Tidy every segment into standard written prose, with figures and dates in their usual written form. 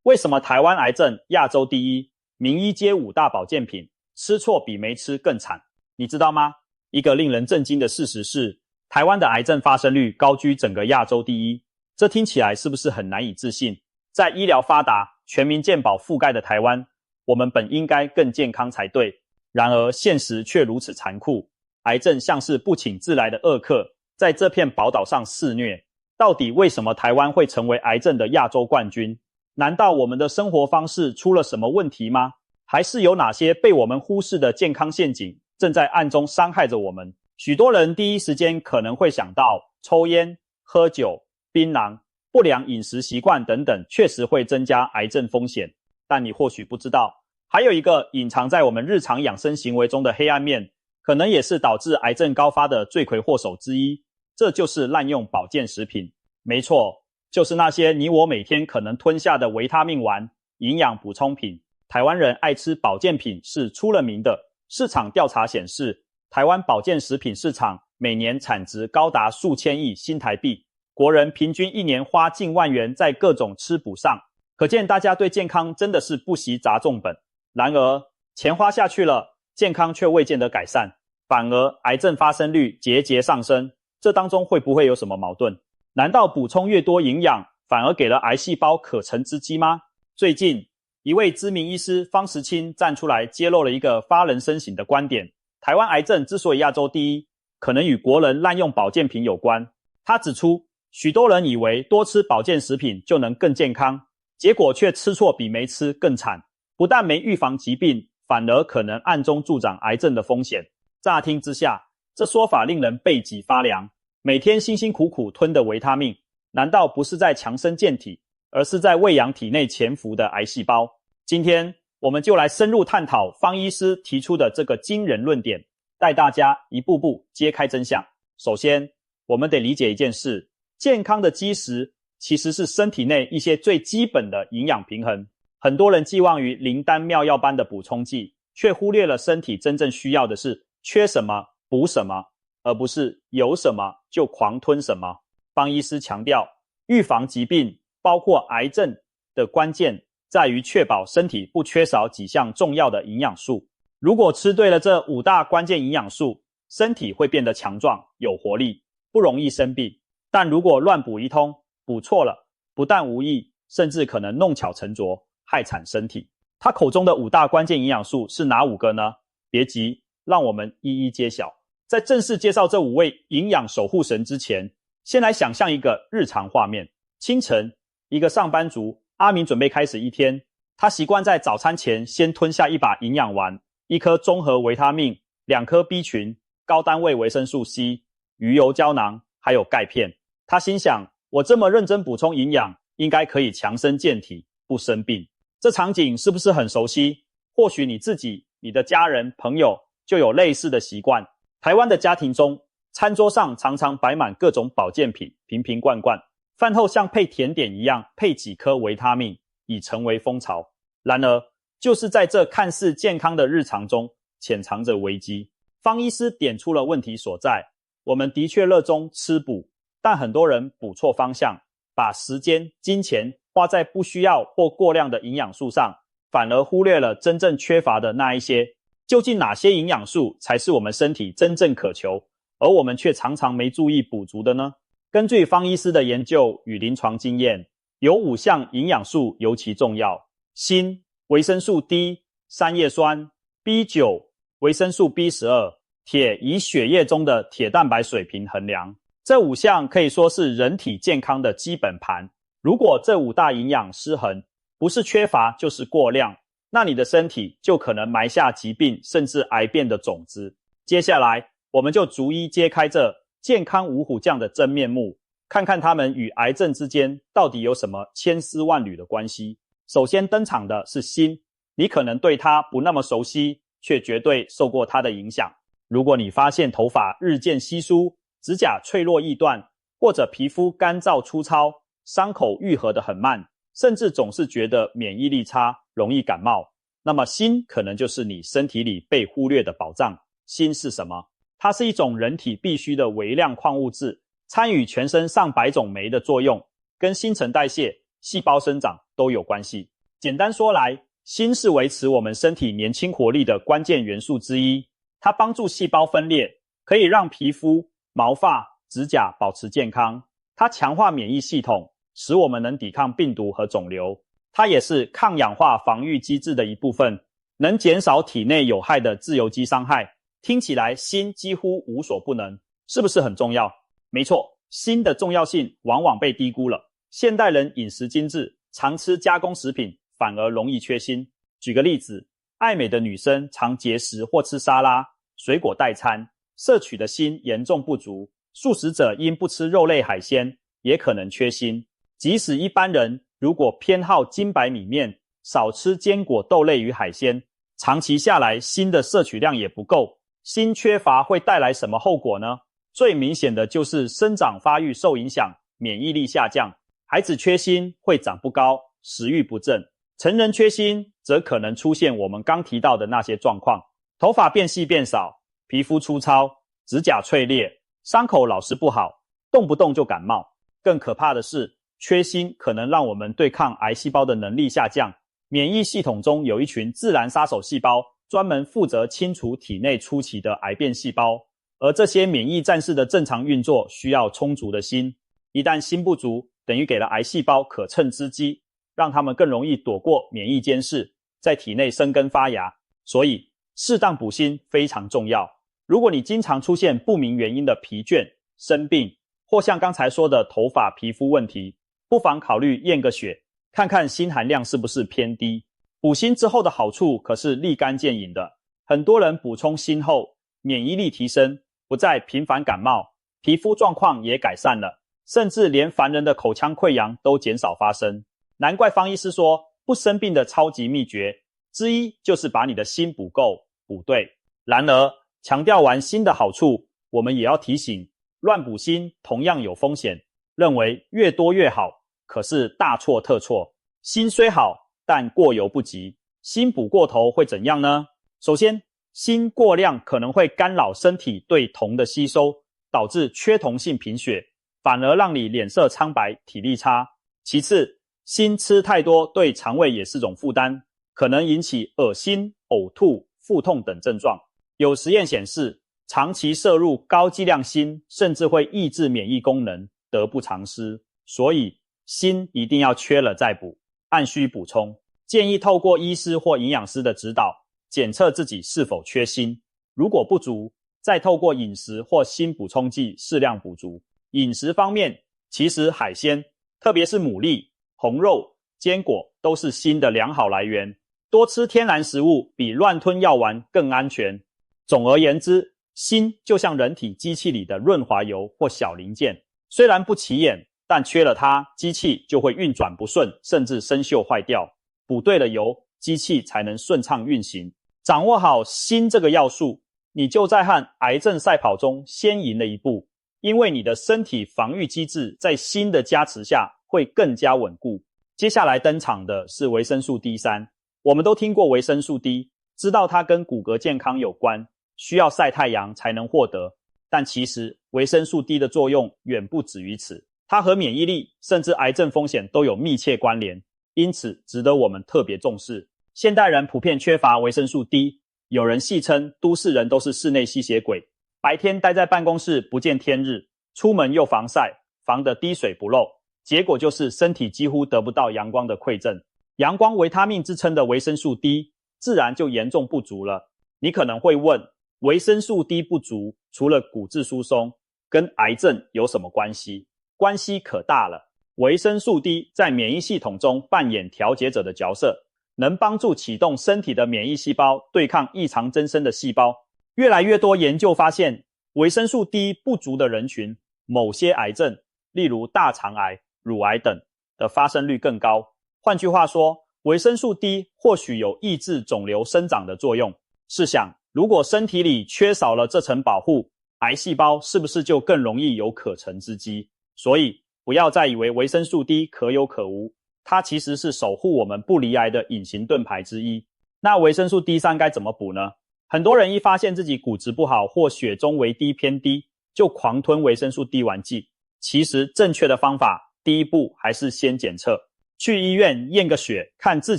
为什么台湾癌症亚洲第一，名医皆五大保健品，吃错比没吃更惨？你知道吗？一个令人震惊的事实是，台湾的癌症发生率高居整个亚洲第一。这听起来是不是很难以置信？在医疗发达、全民健保覆盖的台湾，我们本应该更健康才对。然而现实却如此残酷，癌症像是不请自来的恶客，在这片宝岛上肆虐。到底为什么台湾会成为癌症的亚洲冠军？难道我们的生活方式出了什么问题吗？还是有哪些被我们忽视的健康陷阱正在暗中伤害着我们？许多人第一时间可能会想到抽烟、喝酒、槟榔、不良饮食习惯等等，确实会增加癌症风险。但你或许不知道，还有一个隐藏在我们日常养生行为中的黑暗面，可能也是导致癌症高发的罪魁祸首之一，这就是滥用保健食品。没错，就是那些你我每天可能吞下的维他命丸、营养补充品。台湾人爱吃保健品是出了名的，市场调查显示，台湾保健食品市场每年产值高达数千亿新台币，国人平均一年花近万元在各种吃补上，可见大家对健康真的是不惜砸重本。然而，钱花下去了，健康却未见得改善，反而癌症发生率节节上升，这当中会不会有什么矛盾？难道补充越多营养，反而给了癌细胞可乘之机吗？最近，一位知名医师方时清站出来揭露了一个发人深省的观点，台湾癌症之所以亚洲第一，可能与国人滥用保健品有关。他指出，许多人以为多吃保健食品就能更健康，结果却吃错比没吃更惨，不但没预防疾病，反而可能暗中助长癌症的风险。乍听之下，这说法令人背脊发凉。每天辛辛苦苦吞的维他命，难道不是在强身健体，而是在喂养体内潜伏的癌细胞？今天我们就来深入探讨方医师提出的这个惊人论点，带大家一步步揭开真相。首先，我们得理解一件事，健康的基石其实是身体内一些最基本的营养平衡。很多人寄望于灵丹妙药般的补充剂，却忽略了身体真正需要的是缺什么补什么，而不是有什么就狂吞什么。方医师强调，预防疾病，包括癌症的关键在于确保身体不缺少几项重要的营养素。如果吃对了这5大关键营养素，身体会变得强壮、有活力，不容易生病。但如果乱补一通，补错了，不但无益，甚至可能弄巧成拙，害惨身体。他口中的5大关键营养素是哪5个呢？别急，让我们一一揭晓。在正式介绍这5位营养守护神之前，先来想象一个日常画面。清晨，一个上班族阿明准备开始一天，他习惯在早餐前先吞下1把营养丸、1颗综合维他命、2颗 B 群、高单位维生素 C、鱼油胶囊，还有钙片。他心想，我这么认真补充营养，应该可以强身健体，不生病。这场景是不是很熟悉？或许你自己、你的家人、朋友就有类似的习惯。台湾的家庭中，餐桌上常常摆满各种保健品，瓶瓶罐罐，饭后像配甜点一样配几颗维他命，已成为风潮。然而，就是在这看似健康的日常中，潜藏着危机。方医师点出了问题所在，我们的确热衷吃补，但很多人补错方向，把时间、金钱花在不需要或过量的营养素上，反而忽略了真正缺乏的那一些。究竟哪些营养素才是我们身体真正渴求，而我们却常常没注意补足的呢？根据方医师的研究与临床经验，有5项营养素尤其重要：锌、维生素 D、三叶酸、B9、维生素 B12、铁以血液中的铁蛋白水平衡量。这5项可以说是人体健康的基本盘。如果这5大营养失衡，不是缺乏就是过量，那你的身体就可能埋下疾病甚至癌变的种子。接下来，我们就逐一揭开这健康五虎将的真面目，看看他们与癌症之间到底有什么千丝万缕的关系。首先登场的是锌，你可能对它不那么熟悉，却绝对受过它的影响。如果你发现头发日渐稀疏，指甲脆弱易断，或者皮肤干燥粗糙，伤口愈合得很慢，甚至总是觉得免疫力差，容易感冒，那么锌可能就是你身体里被忽略的宝藏。锌是什么？它是一种人体必需的微量矿物质，参与全身上百种酶的作用，跟新陈代谢、细胞生长都有关系。简单说来，锌是维持我们身体年轻活力的关键元素之一，它帮助细胞分裂，可以让皮肤、毛发、指甲保持健康。它强化免疫系统，使我们能抵抗病毒和肿瘤。它也是抗氧化防御机制的一部分，能减少体内有害的自由基伤害。听起来锌几乎无所不能，是不是很重要？没错，锌的重要性往往被低估了。现代人饮食精致，常吃加工食品，反而容易缺锌。举个例子，爱美的女生常节食或吃沙拉、水果代餐，摄取的锌严重不足。素食者因不吃肉类海鲜，也可能缺锌。即使一般人如果偏好精白米面，少吃坚果、豆类与海鲜，长期下来锌的摄取量也不够。锌缺乏会带来什么后果呢？最明显的就是生长发育受影响，免疫力下降。孩子缺锌会长不高，食欲不振。成人缺锌则可能出现我们刚提到的那些状况，头发变细变少，皮肤粗糙，指甲脆裂，伤口老是不好，动不动就感冒。更可怕的是，缺锌可能让我们对抗癌细胞的能力下降。免疫系统中有一群自然杀手细胞，专门负责清除体内初期的癌变细胞，而这些免疫战士的正常运作需要充足的锌。一旦锌不足，等于给了癌细胞可乘之机，让它们更容易躲过免疫监视，在体内生根发芽。所以适当补锌非常重要。如果你经常出现不明原因的疲倦、生病，或像刚才说的头发、皮肤问题，不妨考虑验个血，看看锌含量是不是偏低。补锌之后的好处可是立竿见影的，很多人补充锌后，免疫力提升，不再频繁感冒，皮肤状况也改善了，甚至连凡人的口腔溃疡都减少发生。难怪方医师说，不生病的超级秘诀之一就是把你的锌补够、补对。然而，强调完锌的好处，我们也要提醒，乱补锌同样有风险，认为越多越好，可是大错特错。锌虽好，但过犹不及。锌补过头会怎样呢？首先，锌过量可能会干扰身体对铜的吸收，导致缺铜性贫血，反而让你脸色苍白、体力差。其次，锌吃太多对肠胃也是种负担，可能引起恶心、呕吐、腹痛等症状。有实验显示，长期摄入高剂量锌甚至会抑制免疫功能，得不偿失。所以锌一定要缺了再补，按需补充。建议透过医师或营养师的指导，检测自己是否缺锌。如果不足，再透过饮食或锌补充剂适量补足。饮食方面，其实海鲜，特别是牡蛎、红肉、坚果都是锌的良好来源。多吃天然食物比乱吞药丸更安全。总而言之，锌就像人体机器里的润滑油或小零件，虽然不起眼，但缺了它，机器就会运转不顺，甚至生锈坏掉。补对了油，机器才能顺畅运行。掌握好锌这个要素，你就在和癌症赛跑中先赢了一步，因为你的身体防御机制在锌的加持下会更加稳固。接下来登场的是维生素 D3。我们都听过维生素 D， 知道它跟骨骼健康有关，需要晒太阳才能获得。但其实维生素 D 的作用远不止于此，它和免疫力甚至癌症风险都有密切关联，因此值得我们特别重视。现代人普遍缺乏维生素 D， 有人戏称都市人都是室内吸血鬼，白天待在办公室不见天日，出门又防晒，防得滴水不漏，结果就是身体几乎得不到阳光的馈赠。阳光维他命之称的维生素 D 自然就严重不足了。你可能会问，维生素 D 不足，除了骨质疏松，跟癌症有什么关系？关系可大了。维生素 D 在免疫系统中扮演调节者的角色，能帮助启动身体的免疫细胞对抗异常增生的细胞。越来越多研究发现，维生素 D 不足的人群，某些癌症，例如大肠癌、乳癌等的发生率更高。换句话说，维生素 D 或许有抑制肿瘤生长的作用。试想，如果身体里缺少了这层保护，癌细胞是不是就更容易有可乘之机？所以不要再以为维生素 D 可有可无，它其实是守护我们不离癌的隐形盾牌之一。那维生素 D3 该怎么补呢？很多人一发现自己骨质不好或血中维 D 偏低，就狂吞维生素 D 丸剂。其实正确的方法，第一步还是先检测，去医院验个血，看自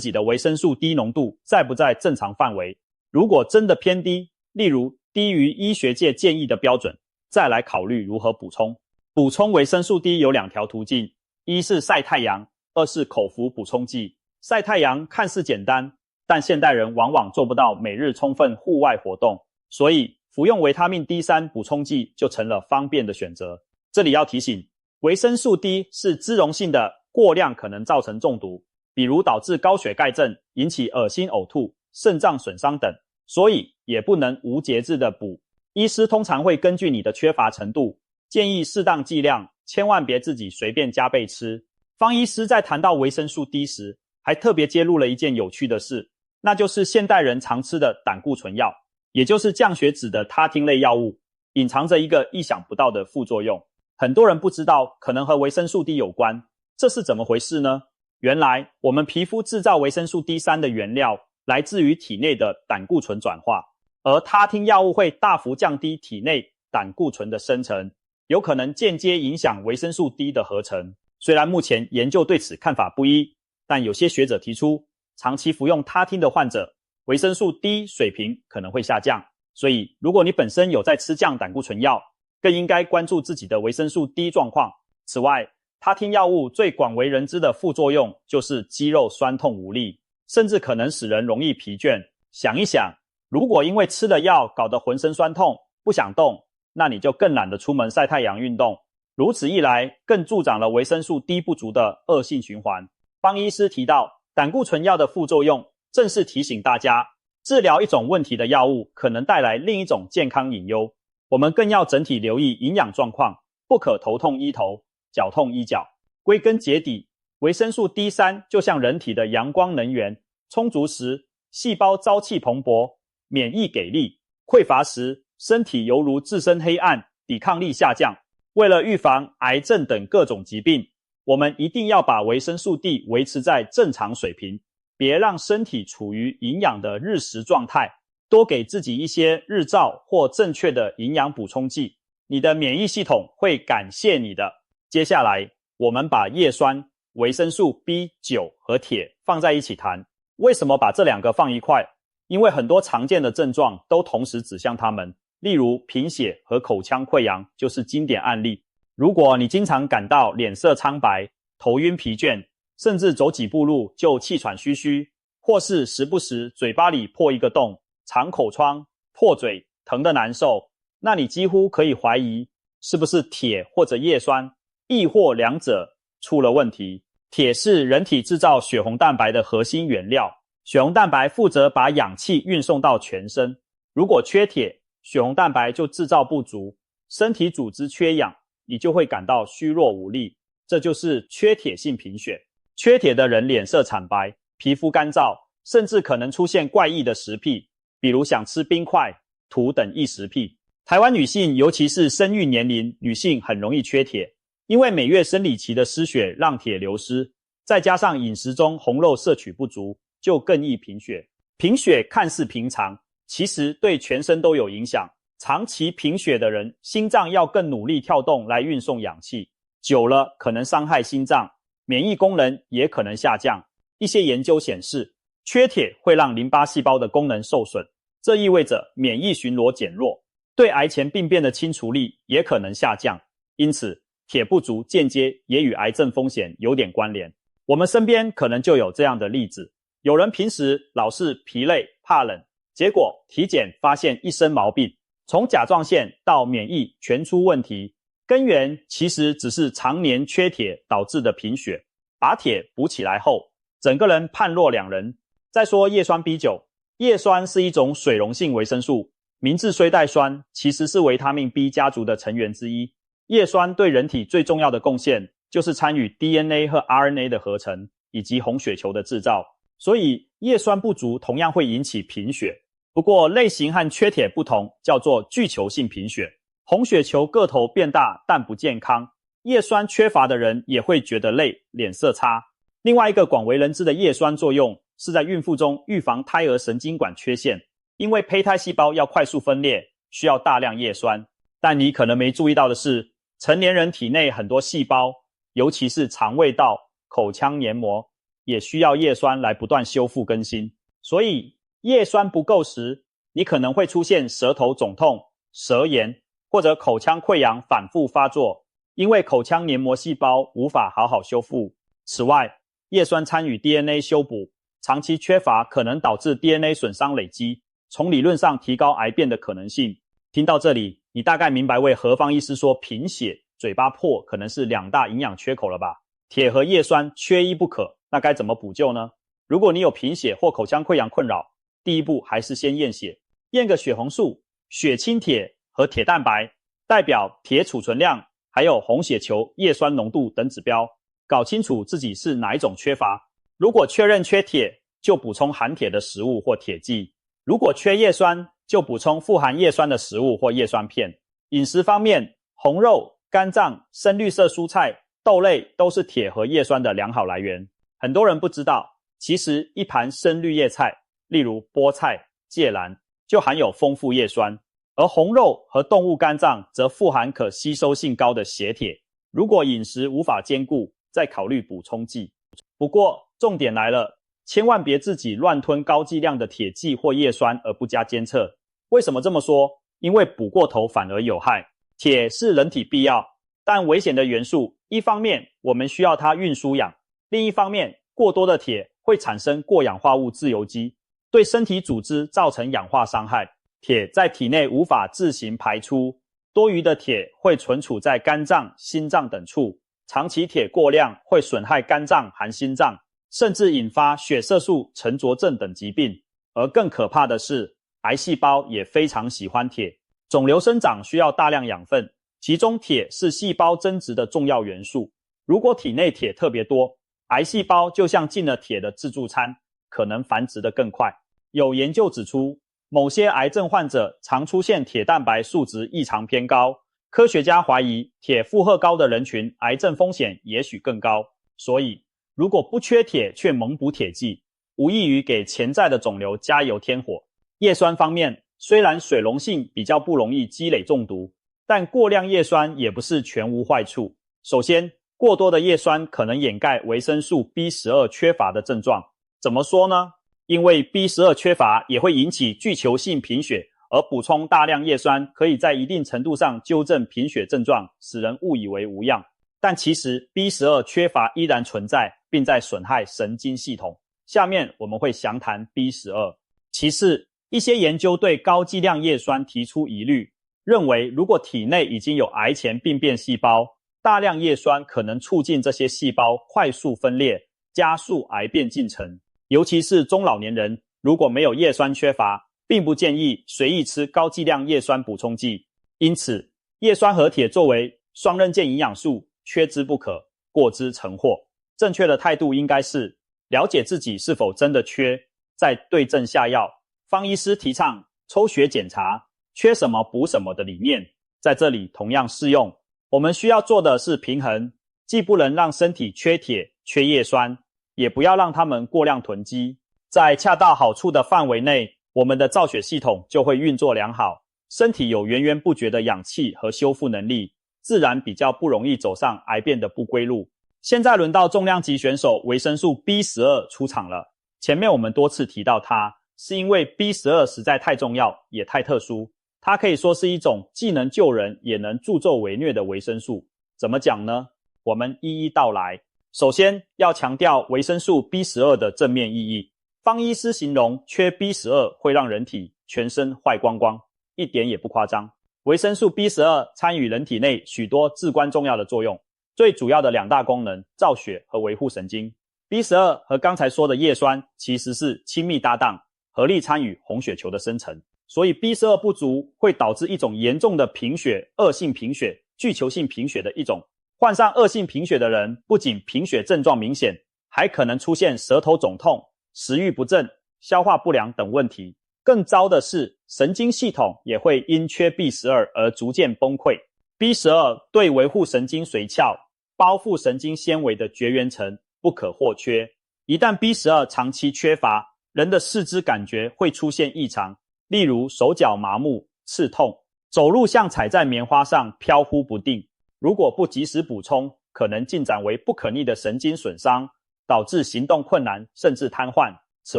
己的维生素 D 浓度在不在正常范围。如果真的偏低，例如低于医学界建议的标准，再来考虑如何补充。补充维生素 D 有2条途径，一是晒太阳，二是口服补充剂。晒太阳看似简单，但现代人往往做不到每日充分户外活动，所以服用维他命 D3 补充剂就成了方便的选择。这里要提醒，维生素 D 是脂溶性的，过量可能造成中毒，比如导致高血钙症，引起恶心呕吐、肾脏损伤等，所以也不能无节制的补。医师通常会根据你的缺乏程度，建议适当剂量，千万别自己随便加倍吃。方医师在谈到维生素 D 时，还特别揭露了一件有趣的事，那就是现代人常吃的胆固醇药，也就是降血脂的他汀类药物，隐藏着一个意想不到的副作用。很多人不知道，可能和维生素 D 有关，这是怎么回事呢？原来我们皮肤制造维生素 D3 的原料来自于体内的胆固醇转化，而他汀药物会大幅降低体内胆固醇的生成，有可能间接影响维生素 D 的合成。虽然目前研究对此看法不一，但有些学者提出，长期服用他汀的患者，维生素 D 水平可能会下降。所以如果你本身有在吃降胆固醇药，更应该关注自己的维生素 D 状况。此外，他汀药物最广为人知的副作用就是肌肉酸痛无力，甚至可能使人容易疲倦。想一想，如果因为吃了药搞得浑身酸痛，不想动，那你就更懒得出门晒太阳运动。如此一来，更助长了维生素 D 不足的恶性循环。方医师提到，胆固醇药的副作用，正是提醒大家，治疗一种问题的药物可能带来另一种健康隐忧。我们更要整体留意营养状况，不可头痛医头，脚痛医脚。归根结底，维生素 D3 就像人体的阳光能源，充足时，细胞朝气蓬勃，免疫给力；匮乏时，身体犹如置身黑暗，抵抗力下降。为了预防癌症等各种疾病，我们一定要把维生素 D 维持在正常水平，别让身体处于营养的日食状态，多给自己一些日照或正确的营养补充剂，你的免疫系统会感谢你的。接下来，我们把叶酸、维生素 B9 和铁放在一起谈。为什么把这2个放一块？因为很多常见的症状都同时指向它们，例如贫血和口腔溃疡就是经典案例。如果你经常感到脸色苍白、头晕疲倦，甚至走几步路就气喘吁吁，或是时不时嘴巴里破一个洞、长口疮、破嘴、疼得难受，那你几乎可以怀疑是不是铁或者叶酸，亦或两者出了问题。铁是人体制造血红蛋白的核心原料，血红蛋白负责把氧气运送到全身。如果缺铁，血红蛋白就制造不足，身体组织缺氧，你就会感到虚弱无力，这就是缺铁性贫血。缺铁的人脸色惨白，皮肤干燥，甚至可能出现怪异的食癖，比如想吃冰块、土等异食癖。台湾女性，尤其是生育年龄女性，很容易缺铁，因为每月生理期的失血让铁流失，再加上饮食中红肉摄取不足，就更易贫血。贫血看似平常，其实对全身都有影响。长期贫血的人，心脏要更努力跳动来运送氧气，久了可能伤害心脏，免疫功能也可能下降。一些研究显示，缺铁会让淋巴细胞的功能受损，这意味着免疫巡逻减弱，对癌前病变的清除力也可能下降。因此，铁不足间接也与癌症风险有点关联。我们身边可能就有这样的例子，有人平时老是疲累、怕冷，结果体检发现一身毛病，从甲状腺到免疫全出问题，根源其实只是常年缺铁导致的贫血。把铁补起来后，整个人判若两人。再说叶酸 B9， 叶酸是一种水溶性维生素，名字虽带酸，其实是维他命 B 家族的成员之一。叶酸对人体最重要的贡献就是参与 DNA 和 RNA 的合成，以及红血球的制造，所以叶酸不足同样会引起贫血。不过类型和缺铁不同，叫做巨球性贫血。红血球个头变大但不健康，叶酸缺乏的人也会觉得累、脸色差。另外一个广为人知的叶酸作用是在孕妇中预防胎儿神经管缺陷，因为胚胎细胞要快速分裂，需要大量叶酸。但你可能没注意到的是，成年人体内很多细胞，尤其是肠胃道、口腔黏膜，也需要叶酸来不断修复更新。所以叶酸不够时，你可能会出现舌头肿痛、舌炎或者口腔溃疡反复发作，因为口腔黏膜细胞无法好好修复。此外，叶酸参与 DNA 修补，长期缺乏可能导致 DNA 损伤累积，从理论上提高癌变的可能性。听到这里，你大概明白为何方医师说贫血、嘴巴破可能是2大营养缺口了吧？铁和叶酸缺一不可，那该怎么补救呢？如果你有贫血或口腔溃疡困扰，第一步还是先验血，验个血红素、血清铁和铁蛋白，代表铁储存量，还有红血球、叶酸浓度等指标，搞清楚自己是哪一种缺乏。如果确认缺铁，就补充含铁的食物或铁剂；如果缺叶酸，就补充富含叶酸的食物或叶酸片。饮食方面，红肉、肝脏、深绿色蔬菜、豆类都是铁和叶酸的良好来源。很多人不知道，其实一盘深绿叶菜，例如菠菜、芥蓝，就含有丰富叶酸，而红肉和动物肝脏则富含可吸收性高的血铁。如果饮食无法兼顾，再考虑补充剂。不过重点来了，千万别自己乱吞高剂量的铁剂或叶酸而不加监测。为什么这么说？因为补过头反而有害。铁是人体必要但危险的元素，一方面我们需要它运输氧，另一方面过多的铁会产生过氧化物自由基，对身体组织造成氧化伤害。铁在体内无法自行排出，多余的铁会存储在肝脏、心脏等处，长期铁过量会损害肝脏含心脏，甚至引发血色素沉着症等疾病。而更可怕的是，癌细胞也非常喜欢铁。肿瘤生长需要大量养分，其中铁是细胞增殖的重要元素。如果体内铁特别多，癌细胞就像进了铁的自助餐，可能繁殖得更快。有研究指出，某些癌症患者常出现铁蛋白数值异常偏高，科学家怀疑铁负荷高的人群癌症风险也许更高。所以如果不缺铁却猛补铁剂，无异于给潜在的肿瘤加油添火。叶酸方面，虽然水溶性比较不容易积累中毒，但过量叶酸也不是全无坏处。首先，过多的叶酸可能掩盖维生素 B12 缺乏的症状。怎么说呢？因为 B12 缺乏也会引起巨球性贫血，而补充大量叶酸可以在一定程度上纠正贫血症状，使人误以为无恙。但其实 B12 缺乏依然存在，并在损害神经系统。下面我们会详谈 B12。其次，一些研究对高剂量叶酸提出疑虑，认为如果体内已经有癌前病变细胞，大量叶酸可能促进这些细胞快速分裂，加速癌变进程。尤其是中老年人，如果没有叶酸缺乏，并不建议随意吃高剂量叶酸补充剂。因此，叶酸和铁作为双刃剑营养素，缺之不可，过之成祸。正确的态度应该是了解自己是否真的缺，再对症下药。方医师提倡抽血检查，缺什么补什么的理念，在这里同样适用。我们需要做的是平衡，既不能让身体缺铁、缺叶酸，也不要让它们过量囤积。在恰到好处的范围内，我们的造血系统就会运作良好，身体有源源不绝的氧气和修复能力，自然比较不容易走上癌变的不归路。现在轮到重量级选手维生素 B12 出场了。前面我们多次提到它，是因为 B12 实在太重要，也太特殊。它可以说是一种既能救人也能助纣为虐的维生素。怎么讲呢？我们一一道来。首先要强调维生素 B12 的正面意义。方医师形容缺 B12 会让人体全身坏光光，一点也不夸张。维生素 B12 参与人体内许多至关重要的作用，最主要的2大功能，造血和维护神经。B12 和刚才说的叶酸其实是亲密搭档，合力参与红血球的生成。所以 B12 不足会导致一种严重的贫血、恶性贫血、巨球性贫血的一种。患上恶性贫血的人，不仅贫血症状明显，还可能出现舌头肿痛、食欲不振、消化不良等问题。更糟的是，神经系统也会因缺 B12 而逐渐崩溃。B12 对维护神经髓鞘、包覆神经纤维的绝缘层不可或缺。一旦 B12 长期缺乏，人的四肢感觉会出现异常，例如手脚麻木、刺痛，走路像踩在棉花上飘忽不定。如果不及时补充，可能进展为不可逆的神经损伤，导致行动困难甚至瘫痪。此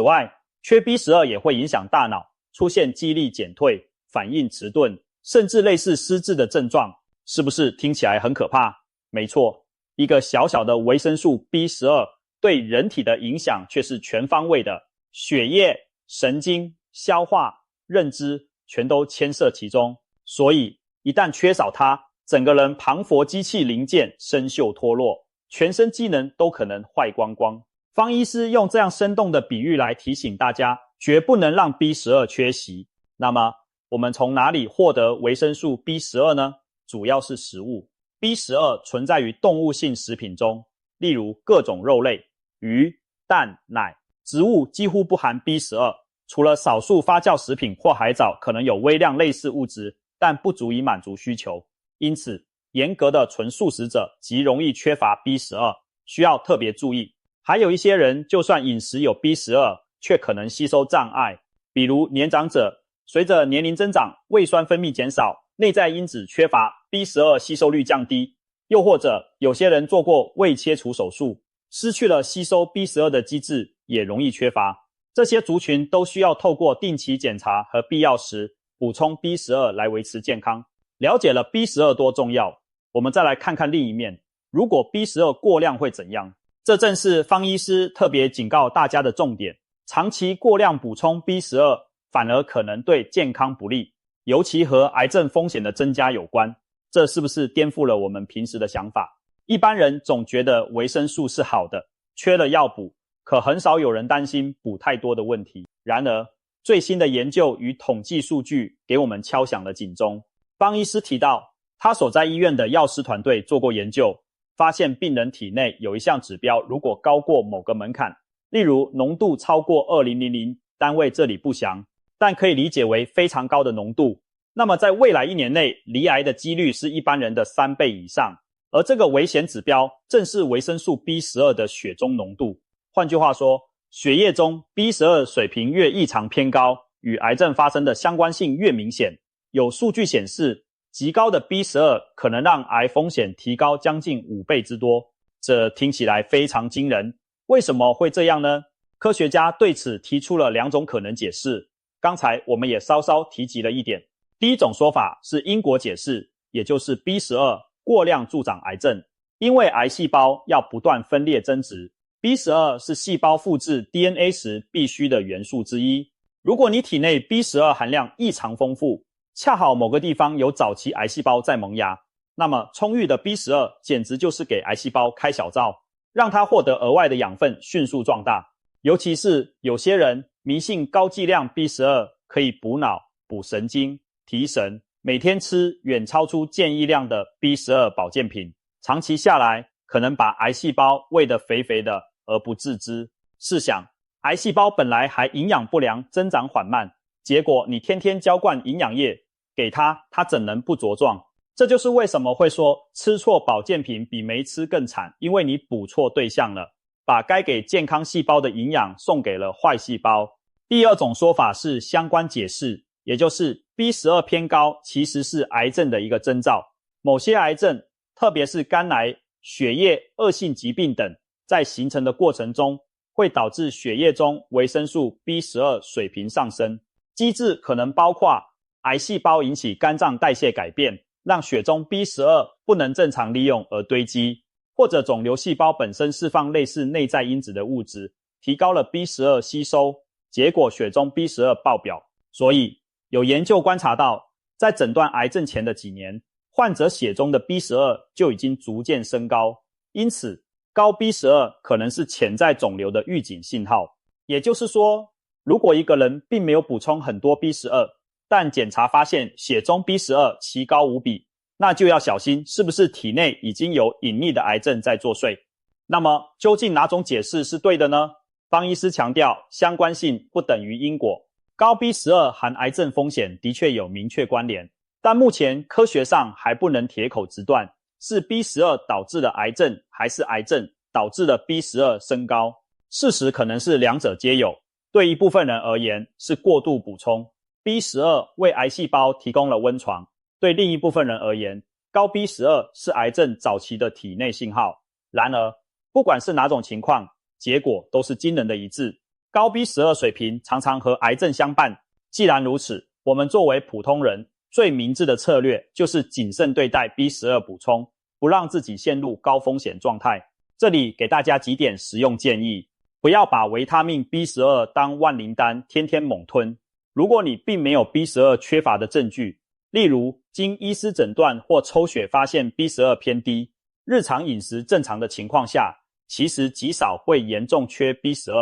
外，缺 B12 也会影响大脑，出现记忆力减退、反应迟钝，甚至类似失智的症状。是不是听起来很可怕？没错，一个小小的维生素 B12 对人体的影响却是全方位的，血液、神经、消化、认知全都牵涉其中。所以一旦缺少它，整个人庞佛机器零件生锈脱落，全身机能都可能坏光光。方医师用这样生动的比喻来提醒大家，绝不能让 B12 缺席。那么我们从哪里获得维生素 B12 呢？主要是食物。B12 存在于动物性食品中，例如各种肉类、鱼、蛋、奶。植物几乎不含 B12， 除了少数发酵食品或海藻可能有微量类似物质，但不足以满足需求。因此，严格的纯素食者极容易缺乏 B12， 需要特别注意。还有一些人就算饮食有 B12， 却可能吸收障碍，比如年长者，随着年龄增长，胃酸分泌减少，内在因子缺乏， B12 吸收率降低。又或者有些人做过胃切除手术，失去了吸收 B12 的机制，也容易缺乏。这些族群都需要透过定期检查和必要时补充 B12 来维持健康。了解了 B12 多重要，我们再来看看另一面，如果 B12 过量会怎样？这正是方医师特别警告大家的重点，长期过量补充 B12 反而可能对健康不利，尤其和癌症风险的增加有关。这是不是颠覆了我们平时的想法？一般人总觉得维生素是好的，缺了要补，可很少有人担心补太多的问题。然而，最新的研究与统计数据给我们敲响了警钟。方医师提到，他所在医院的药师团队做过研究，发现病人体内有一项指标如果高过某个门槛，例如浓度超过2000，单位这里不详，但可以理解为非常高的浓度，那么在未来1年内罹癌的几率是一般人的3倍以上。而这个危险指标正是维生素 B12 的血中浓度。换句话说，血液中 B12 水平越异常偏高，与癌症发生的相关性越明显。有数据显示，极高的 B12 可能让癌风险提高将近5倍之多。这听起来非常惊人。为什么会这样呢？科学家对此提出了2种可能解释。刚才我们也稍稍提及了一点。第一种说法是因果解释，也就是 B12 过量助长癌症。因为癌细胞要不断分裂增殖， B12 是细胞复制 DNA 时必须的元素之一。如果你体内 B12 含量异常丰富，恰好某个地方有早期癌细胞在萌芽，那么充裕的 B12 简直就是给癌细胞开小灶，让它获得额外的养分迅速壮大。尤其是有些人迷信高剂量 B12 可以补脑、补神经、提神，每天吃远超出建议量的 B12 保健品，长期下来可能把癌细胞喂得肥肥的而不自知。试想，癌细胞本来还营养不良，增长缓慢，结果你天天浇灌营养液给它怎能不茁壮？这就是为什么会说吃错保健品比没吃更惨，因为你补错对象了，把该给健康细胞的营养送给了坏细胞。第二种说法是相关解释，也就是 B12 偏高其实是癌症的一个征兆。某些癌症，特别是肝癌、血液恶性疾病等，在形成的过程中会导致血液中维生素 B12 水平上升。机制可能包括癌细胞引起肝脏代谢改变，让血中 B12 不能正常利用而堆积，或者肿瘤细胞本身释放类似内在因子的物质，提高了 B12 吸收，结果血中 B12 爆表。所以有研究观察到，在诊断癌症前的几年，患者血中的 B12 就已经逐渐升高，因此高 B12 可能是潜在肿瘤的预警信号。也就是说，如果一个人并没有补充很多 B12， 但检查发现血中 B12 奇高无比，那就要小心是不是体内已经有隐匿的癌症在作祟。那么究竟哪种解释是对的呢？方医师强调，相关性不等于因果。高 B12 含癌症风险的确有明确关联，但目前科学上还不能铁口直断是 B12 导致的癌症还是癌症导致的 B12 升高。事实可能是两者皆有，对一部分人而言是过度补充， B12 为癌细胞提供了温床，对另一部分人而言，高 B12 是癌症早期的体内信号。然而不管是哪种情况，结果都是惊人的一致。高 B12 水平常常和癌症相伴。既然如此，我们作为普通人，最明智的策略就是谨慎对待 B12 补充，不让自己陷入高风险状态。这里给大家几点实用建议。不要把维他命 B12 当万灵丹，天天猛吞。如果你并没有 B12 缺乏的证据，例如经医师诊断或抽血发现 B12 偏低，日常饮食正常的情况下，其实极少会严重缺 B12。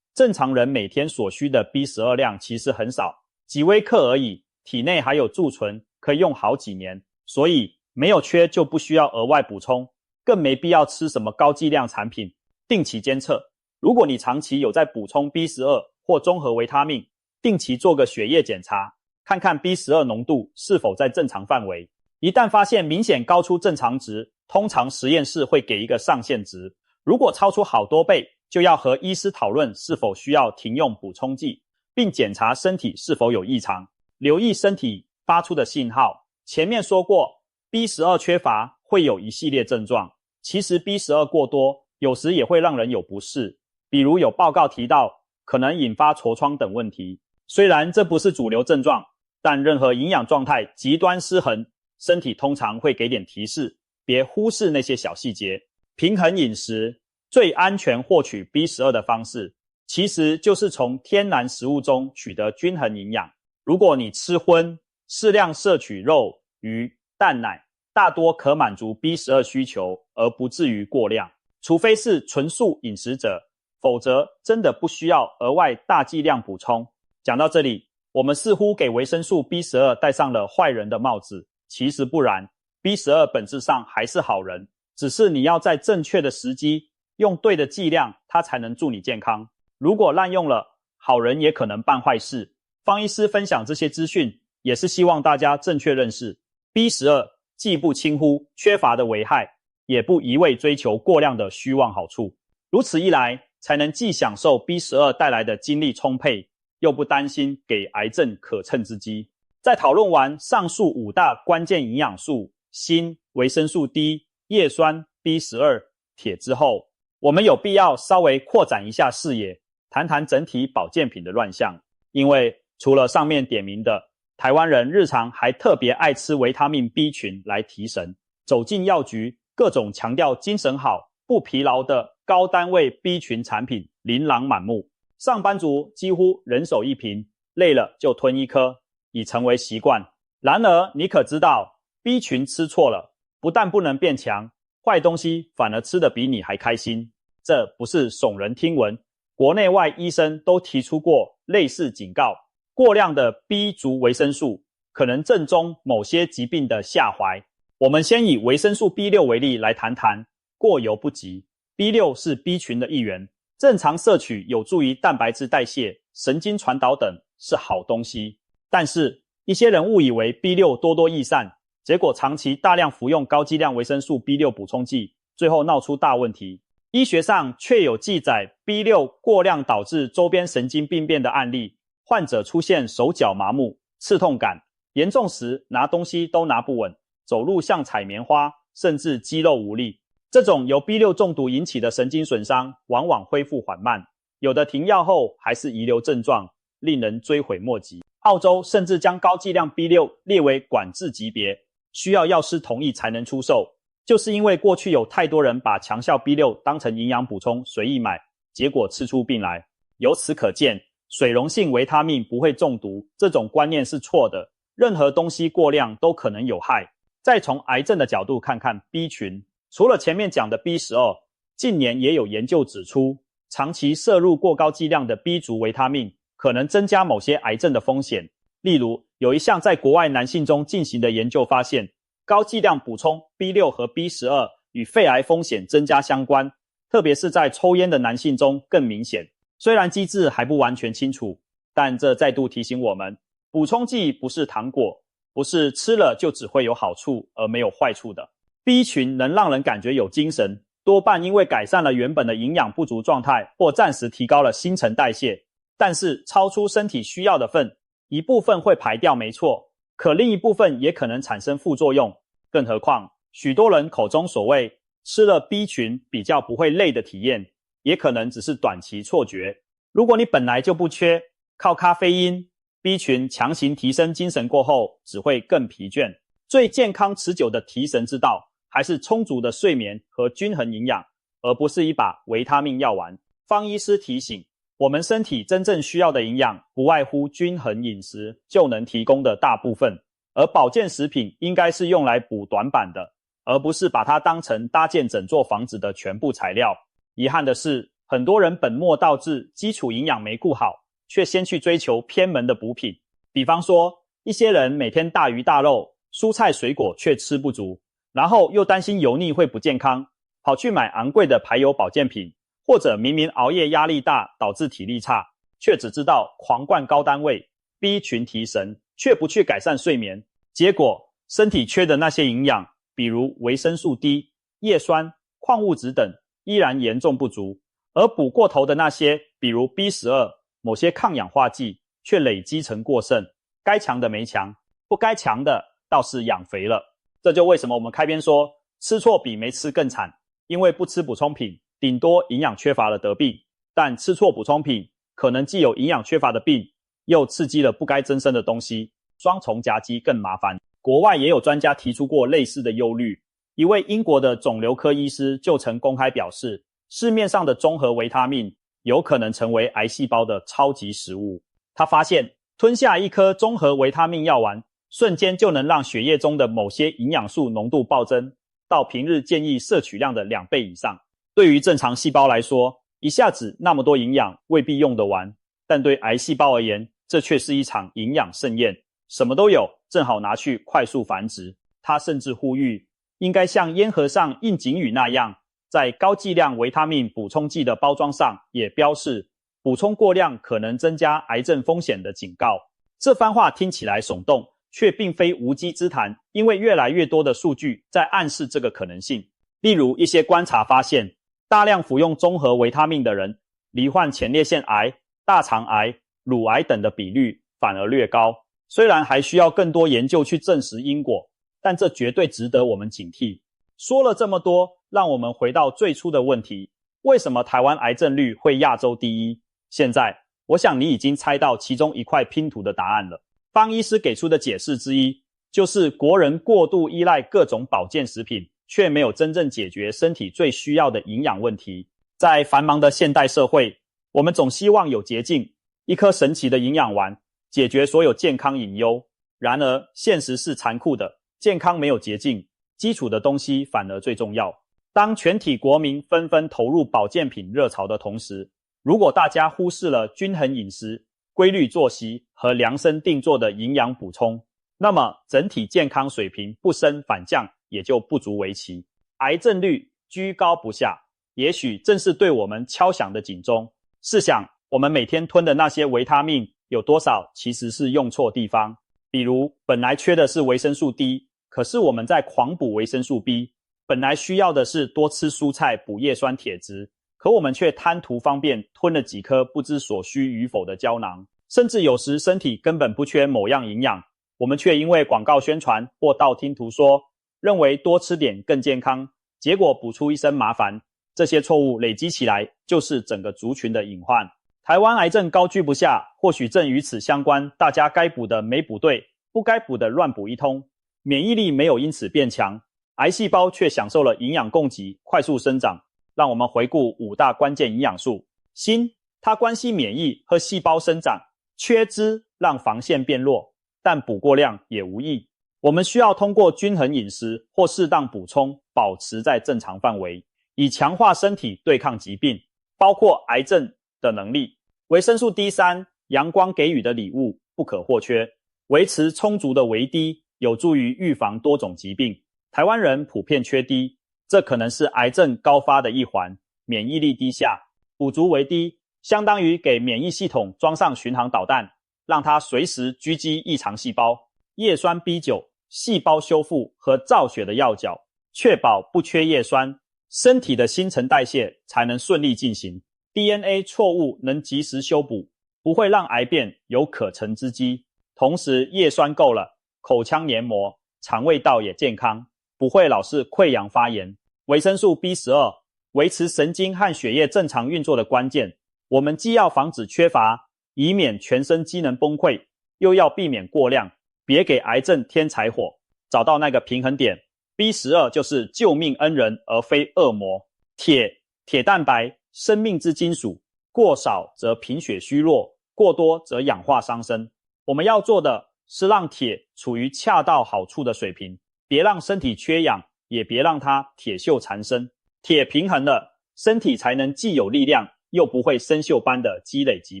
正常人每天所需的 B12 量其实很少，几微克而已，体内还有贮存，可以用好几年。所以没有缺就不需要额外补充，更没必要吃什么高剂量产品。定期监测，如果你长期有在补充 B12 或综合维他命，定期做个血液检查，看看 B12 浓度是否在正常范围。一旦发现明显高出正常值，通常实验室会给一个上限值，如果超出好多倍，就要和医师讨论是否需要停用补充剂，并检查身体是否有异常，留意身体发出的信号。前面说过 B12 缺乏会有一系列症状，其实 B12 过多有时也会让人有不适，比如有报告提到可能引发痤疮等问题。虽然这不是主流症状，但任何营养状态极端失衡，身体通常会给点提示，别忽视那些小细节。平衡饮食，最安全获取 B12 的方式，其实就是从天然食物中取得均衡营养。如果你吃荤，适量摄取肉、鱼、蛋奶，大多可满足 B12 需求，而不至于过量。除非是纯素饮食者，否则真的不需要额外大剂量补充。讲到这里，我们似乎给维生素 B12 戴上了坏人的帽子，其实不然， B12 本质上还是好人，只是你要在正确的时机，用对的剂量，它才能助你健康。如果滥用了，好人也可能办坏事。方医师分享这些资讯，也是希望大家正确认识 B12 既不轻忽缺乏的危害，也不一味追求过量的虚妄好处。如此一来，才能既享受 B12 带来的精力充沛，又不担心给癌症可乘之机。在讨论完上述5大关键营养素锌、维生素 D、叶酸、B12、铁之后，我们有必要稍微扩展一下视野，谈谈整体保健品的乱象。因为除了上面点名的，台湾人日常还特别爱吃维他命 B 群来提神。走进药局，各种强调精神好、不疲劳的高单位 B 群产品琳琅满目，上班族几乎人手一瓶，累了就吞一颗，已成为习惯。然而你可知道 B 群吃错了，不但不能变强，坏东西反而吃得比你还开心。这不是耸人听闻，国内外医生都提出过类似警告，过量的 B 族维生素可能正中某些疾病的下怀。我们先以维生素 B6 为例来谈谈，过犹不及。B6 是 B 群的一员，正常摄取有助于蛋白质代谢、神经传导等，是好东西。但是一些人误以为 B6 多多益善，结果长期大量服用高剂量维生素 B6 补充剂，最后闹出大问题。医学上确有记载 B6 过量导致周边神经病变的案例，患者出现手脚麻木、刺痛感，严重时拿东西都拿不稳，走路像踩棉花，甚至肌肉无力。这种由 B6 中毒引起的神经损伤往往恢复缓慢，有的停药后还是遗留症状，令人追悔莫及。澳洲甚至将高剂量 B6 列为管制级别，需要药师同意才能出售。就是因为过去有太多人把强效 B6 当成营养补充随意买，结果吃出病来。由此可见，水溶性维他命不会中毒，这种观念是错的，任何东西过量都可能有害。再从癌症的角度看看 B 群，除了前面讲的 B12， 近年也有研究指出，长期摄入过高剂量的 B 族维他命可能增加某些癌症的风险。例如，有一项在国外男性中进行的研究发现，高剂量补充 B6 和 B12 与肺癌风险增加相关，特别是在抽烟的男性中更明显。虽然机制还不完全清楚，但这再度提醒我们，补充剂不是糖果，不是吃了就只会有好处而没有坏处的。B 群能让人感觉有精神，多半因为改善了原本的营养不足状态，或暂时提高了新陈代谢。但是超出身体需要的份，一部分会排掉没错，可另一部分也可能产生副作用。更何况许多人口中所谓吃了 B 群比较不会累的体验，也可能只是短期错觉。如果你本来就不缺，靠咖啡因、B 群强行提升精神过后，只会更疲倦。最健康持久的提神之道，还是充足的睡眠和均衡营养，而不是一把维他命药丸。方医师提醒，我们身体真正需要的营养，不外乎均衡饮食就能提供的大部分，而保健食品应该是用来补短板的，而不是把它当成搭建整座房子的全部材料。遗憾的是，很多人本末倒置，基础营养没顾好，却先去追求偏门的补品。比方说，一些人每天大鱼大肉，蔬菜水果却吃不足，然后又担心油腻会不健康，跑去买昂贵的排油保健品，或者明明熬夜压力大导致体力差，却只知道狂灌高单位 B 群提神，却不去改善睡眠，结果身体缺的那些营养，比如维生素 D、叶酸、矿物质等，依然严重不足，而补过头的那些，比如 B12、某些抗氧化剂，却累积成过剩，该强的没强，不该强的倒是养肥了。这就为什么我们开篇说，吃错比没吃更惨，因为不吃补充品，顶多营养缺乏了得病，但吃错补充品，可能既有营养缺乏的病，又刺激了不该增生的东西，双重夹击更麻烦。国外也有专家提出过类似的忧虑，一位英国的肿瘤科医师就曾公开表示，市面上的综合维他命有可能成为癌细胞的超级食物。他发现，吞下一颗综合维他命药丸，瞬间就能让血液中的某些营养素浓度暴增，到平日建议摄取量的2倍以上。对于正常细胞来说，一下子那么多营养未必用得完，但对癌细胞而言，这却是一场营养盛宴，什么都有，正好拿去快速繁殖。他甚至呼吁，应该像烟盒上应景语那样，在高剂量维他命补充剂的包装上也标示补充过量可能增加癌症风险的警告。这番话听起来耸动，却并非无稽之谈，因为越来越多的数据在暗示这个可能性。例如，一些观察发现，大量服用综合维他命的人，罹患前列腺癌、大肠癌、乳癌等的比率反而略高。虽然还需要更多研究去证实因果，但这绝对值得我们警惕。说了这么多，让我们回到最初的问题，为什么台湾癌症率会亚洲第一？现在，我想你已经猜到其中一块拼图的答案了。方医师给出的解释之一，就是国人过度依赖各种保健食品，却没有真正解决身体最需要的营养问题。在繁忙的现代社会，我们总希望有捷径，一颗神奇的营养丸，解决所有健康隐忧。然而，现实是残酷的，健康没有捷径，基础的东西反而最重要。当全体国民纷纷投入保健品热潮的同时，如果大家忽视了均衡饮食、规律作息和量身定做的营养补充，那么整体健康水平不升反降也就不足为奇。癌症率居高不下，也许正是对我们敲响的警钟。试想，我们每天吞的那些维他命，有多少其实是用错地方？比如，本来缺的是维生素 D， 可是我们在狂补维生素 B。本来需要的是多吃蔬菜补叶酸铁质，可我们却贪图方便，吞了几颗不知所需与否的胶囊。甚至有时身体根本不缺某样营养，我们却因为广告宣传或道听途说，认为多吃点更健康，结果补出一身麻烦。这些错误累积起来，就是整个族群的隐患。台湾癌症高居不下，或许正与此相关，大家该补的没补对，不该补的乱补一通，免疫力没有因此变强，癌细胞却享受了营养供给，快速生长。让我们回顾5大关键营养素。锌，它关系免疫和细胞生长，缺之让防线变弱，但补过量也无益。我们需要通过均衡饮食或适当补充，保持在正常范围，以强化身体对抗疾病，包括癌症的能力。维生素 D3， 阳光给予的礼物，不可或缺。维持充足的维 D， 有助于预防多种疾病。台湾人普遍缺 D， 这可能是癌症高发的一环。免疫力低下，补足维 D， 相当于给免疫系统装上巡航导弹，让它随时狙击异常细胞。叶酸 B9， 细胞修复和造血的要角，确保不缺叶酸，身体的新陈代谢才能顺利进行。DNA 错误能及时修补，不会让癌变有可乘之机。同时叶酸够了，口腔黏膜、肠胃道也健康，不会老是溃疡发炎。维生素 B12，维持神经和血液正常运作的关键。我们既要防止缺乏，以免全身机能崩溃，又要避免过量，别给癌症添柴火，找到那个平衡点。B12 就是救命恩人而非恶魔。铁蛋白，生命之金属，过少则贫血虚弱，过多则氧化伤身。我们要做的是让铁处于恰到好处的水平，别让身体缺氧，也别让它铁锈缠身。铁平衡了，身体才能既有力量，又不会生锈般的积累疾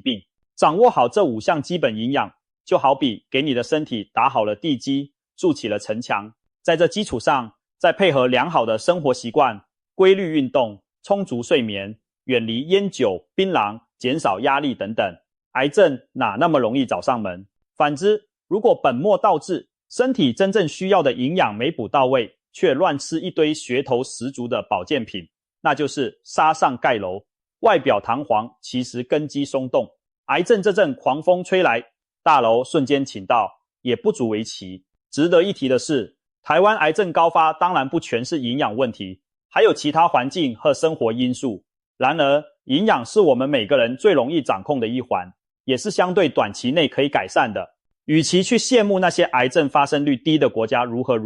病。掌握好这5项基本营养，就好比给你的身体打好了地基，筑起了城墙。在这基础上，再配合良好的生活习惯，规律运动，充足睡眠，远离烟酒、槟榔，减少压力等等，癌症哪那么容易找上门？反之，如果本末倒置，身体真正需要的营养没补到位，却乱吃一堆噱头十足的保健品，那就是沙上盖楼，外表堂皇，其实根基松动。癌症这阵狂风吹来，大楼瞬间倾倒，也不足为奇。值得一提的是，台湾癌症高发当然不全是营养问题，还有其他环境和生活因素。然而，营养是我们每个人最容易掌控的一环，也是相对短期内可以改善的。与其去羡慕那些癌症发生率低的国家如何，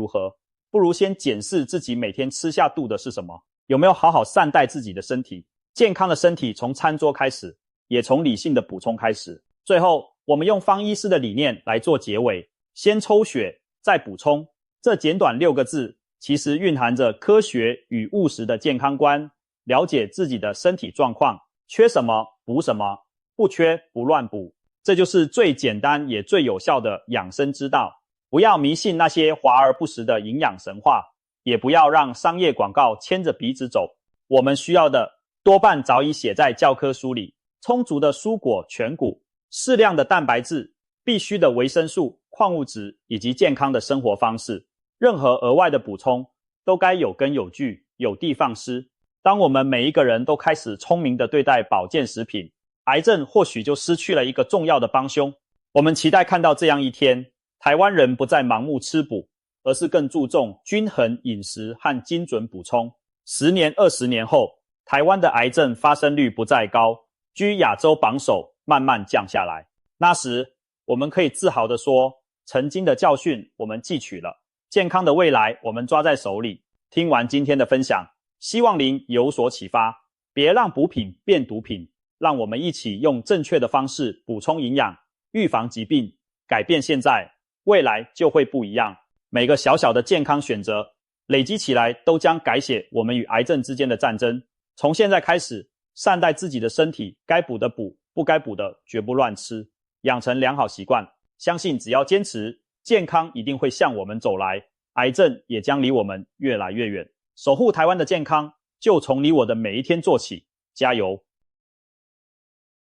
不如先检视自己每天吃下肚的是什么，有没有好好善待自己的身体。健康的身体从餐桌开始，也从理性的补充开始。最后，我们用方医师的理念来做结尾，先抽血，再补充。这简短6个字，其实蕴含着科学与务实的健康观，了解自己的身体状况，缺什么补什么，不缺不乱补。这就是最简单也最有效的养生之道。不要迷信那些华而不实的营养神话，也不要让商业广告牵着鼻子走。我们需要的多半早已写在教科书里，充足的蔬果全谷，适量的蛋白质，必须的维生素、矿物质以及健康的生活方式。任何额外的补充都该有根有据，有的放矢。当我们每一个人都开始聪明地对待保健食品，癌症或许就失去了一个重要的帮凶。我们期待看到这样一天，台湾人不再盲目吃补，而是更注重均衡饮食和精准补充。10年、20年后，台湾的癌症发生率不再高，居亚洲榜首，慢慢降下来。那时，我们可以自豪地说，曾经的教训我们汲取了，健康的未来我们抓在手里。听完今天的分享，希望您有所启发，别让补品变毒品，让我们一起用正确的方式补充营养，预防疾病，改变现在，未来就会不一样。每个小小的健康选择，累积起来都将改写我们与癌症之间的战争。从现在开始，善待自己的身体，该补的补，不该补的绝不乱吃，养成良好习惯。相信只要坚持，健康一定会向我们走来，癌症也将离我们越来越远。守护台湾的健康，就从你我的每一天做起，加油！